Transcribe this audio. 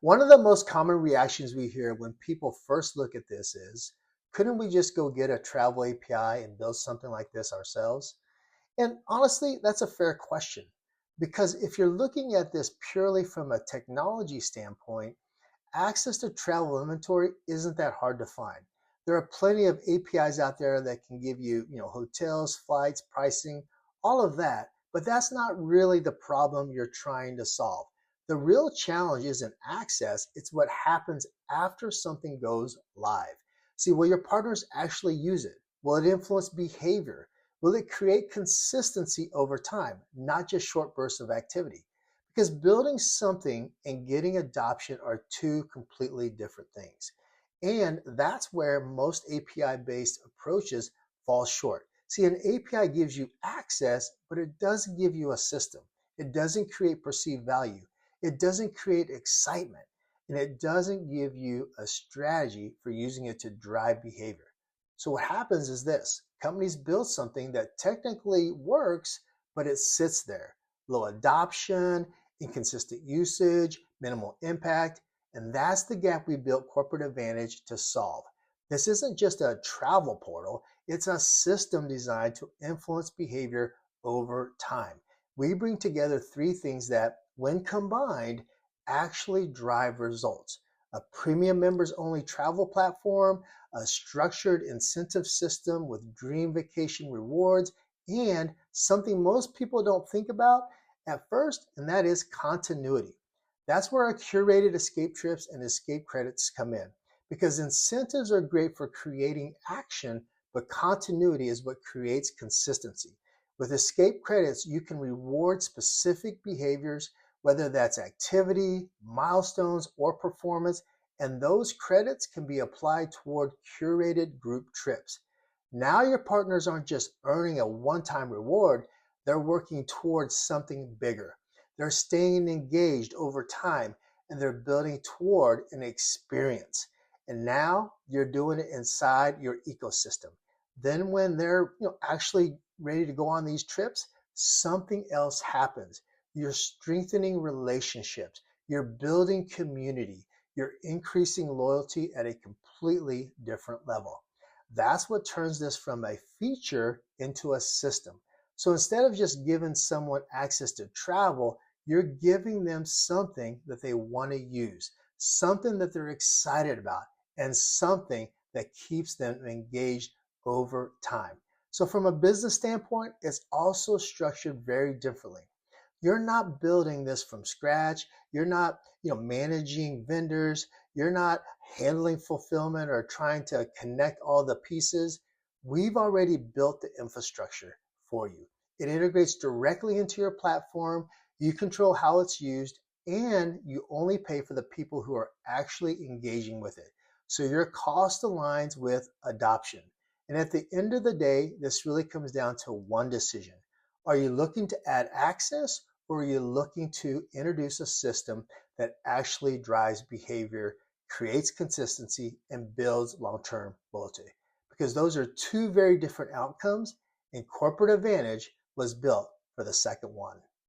One of the most common reactions we hear when people first look at this is, couldn't we just go get a travel API and build something like this ourselves? And honestly, that's a fair question. Because if you're looking at this purely from a technology standpoint, access to travel inventory isn't that hard to find. There are plenty of APIs out there that can give you, hotels, flights, pricing, all of that, but that's not really the problem you're trying to solve. The real challenge isn't access, it's what happens after something goes live. See, will your partners actually use it? Will it influence behavior? Will it create consistency over time, not just short bursts of activity? Because building something and getting adoption are two completely different things. And that's where most API-based approaches fall short. See, an API gives you access, but it doesn't give you a system. It doesn't create perceived value. It doesn't create excitement. And it doesn't give you a strategy for using it to drive behavior. So what happens is this: companies build something that technically works, but it sits there. Low adoption, inconsistent usage, minimal impact, and that's the gap we built Corporate Advantage to solve. This isn't just a travel portal, it's a system designed to influence behavior over time. We bring together three things that, when combined, actually drive results: a premium members only travel platform, a structured incentive system with dream vacation rewards, and something most people don't think about at first, and that is continuity. That's where our curated escape trips and escape credits come in, because incentives are great for creating action, but continuity is what creates consistency. With escape credits, you can reward specific behaviors, whether that's activity, milestones, or performance, and those credits can be applied toward curated group trips. Now your partners aren't just earning a one-time reward, they're working towards something bigger. They're staying engaged over time, and they're building toward an experience. And now you're doing it inside your ecosystem. Then when they're actually ready to go on these trips, something else happens. You're strengthening relationships, you're building community, you're increasing loyalty at a completely different level. That's what turns this from a feature into a system. So instead of just giving someone access to travel, you're giving them something that they want to use, something that they're excited about, and something that keeps them engaged over time. So from a business standpoint, it's also structured very differently. You're not building this from scratch. You're not, managing vendors. You're not handling fulfillment or trying to connect all the pieces. We've already built the infrastructure for you. It integrates directly into your platform. You control how it's used, and you only pay for the people who are actually engaging with it. So your cost aligns with adoption. And at the end of the day, this really comes down to one decision. Are you looking to add access, or are you looking to introduce a system that actually drives behavior, creates consistency, and builds long-term loyalty? Because those are two very different outcomes, and Corporate Advantage was built for the second one.